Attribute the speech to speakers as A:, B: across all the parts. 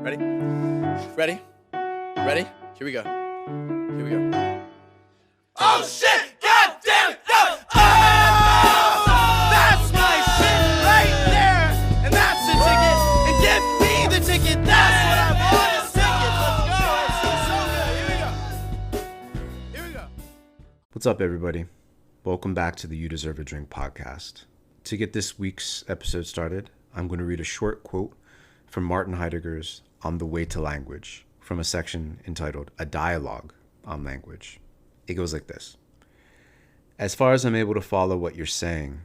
A: Ready? Ready? Ready? Here we go. Here we go. Oh shit! God damn it! No! Oh! That's my shit right there! And that's the ticket! And give me the ticket! That's what I want is tickets! Let's go! It's so good! Here we go! Here we go!
B: What's up, everybody? Welcome back to the You Deserve a Drink podcast. To get this week's episode started, I'm going to read a short quote from Martin Heidegger's On the Way to Language from a section entitled A Dialogue on Language. It goes like this. As far as I'm able to follow what you're saying,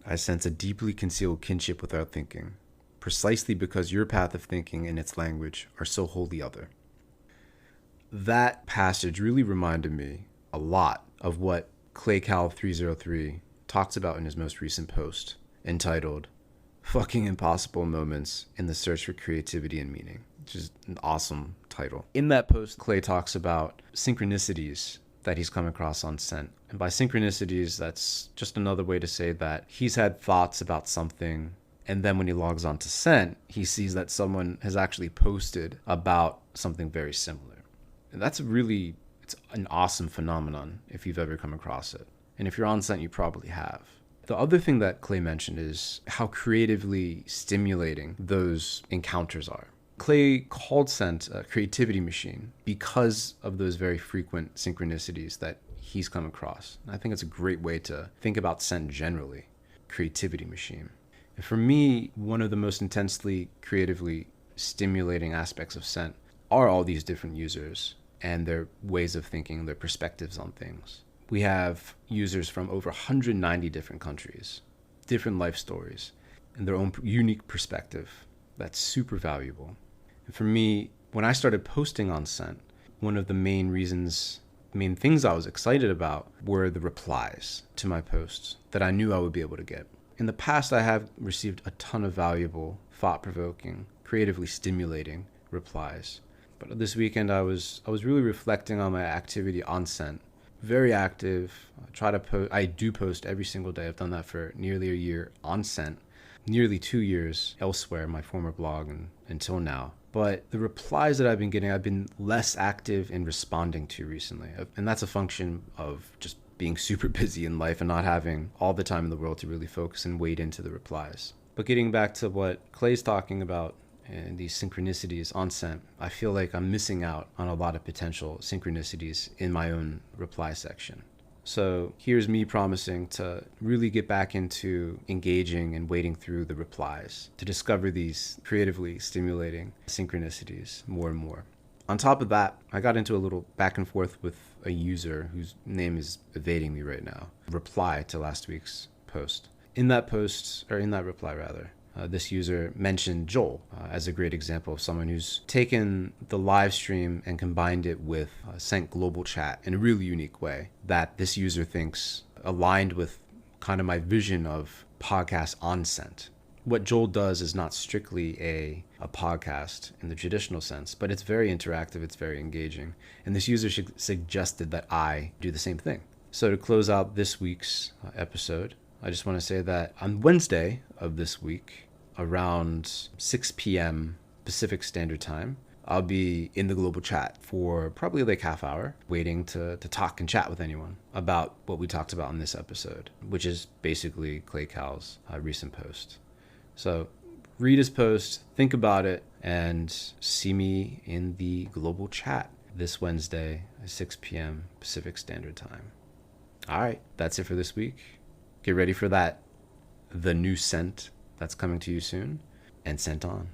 B: I sense a deeply concealed kinship with our thinking, precisely because your path of thinking and its language are so wholly other. That passage really reminded me a lot of what ClayCal303 talks about in his most recent post, entitled Fucking Impossible Moments in the Search for Creativity and Meaning, which is an awesome title. In that post, Clay talks about synchronicities that he's come across on Scent. And by synchronicities, that's just another way to say that he's had thoughts about something, and then when he logs on to Scent, he sees that someone has actually posted about something very similar. And that's it's an awesome phenomenon if you've ever come across it. And if you're on Scent, you probably have. The other thing that Clay mentioned is how creatively stimulating those encounters are. Clay called Scent a creativity machine because of those very frequent synchronicities that he's come across. And I think it's a great way to think about Scent generally, creativity machine. And for me, one of the most intensely creatively stimulating aspects of Scent are all these different users and their ways of thinking, their perspectives on things. We have users from over 190 different countries, different life stories, and their own unique perspective. That's super valuable. And for me, when I started posting on Scent, one of the main things I was excited about were the replies to my posts that I knew I would be able to get. In the past, I have received a ton of valuable, thought-provoking, creatively stimulating replies. But this weekend, I was really reflecting on my activity on Scent. Very active. I do post every single day. I've done that for nearly a year on Scent, nearly 2 years elsewhere, my former blog and until now. But the replies that I've been getting, I've been less active in responding to recently. And that's a function of just being super busy in life and not having all the time in the world to really focus and wade into the replies. But getting back to what Clay's talking about, and these synchronicities on Scent, I feel like I'm missing out on a lot of potential synchronicities in my own reply section. So here's me promising to really get back into engaging and wading through the replies to discover these creatively stimulating synchronicities more and more. On top of that, I got into a little back and forth with a user whose name is evading me right now, reply to last week's post. In that reply, this user mentioned Joel as a great example of someone who's taken the live stream and combined it with Scent Global Chat in a really unique way that this user thinks aligned with kind of my vision of podcasts on Scent. What Joel does is not strictly a podcast in the traditional sense, but it's very interactive, it's very engaging. And this user suggested that I do the same thing. So to close out this week's episode, I just want to say that on Wednesday of this week, around 6 p.m. Pacific Standard Time, I'll be in the global chat for probably like half hour, waiting to talk and chat with anyone about what we talked about in this episode, which is basically Clay Cal's recent post. So read his post, think about it, and see me in the global chat this Wednesday at 6 p.m. Pacific Standard Time. All right, that's it for this week. Get ready for the new Scent that's coming to you soon, and Scent on.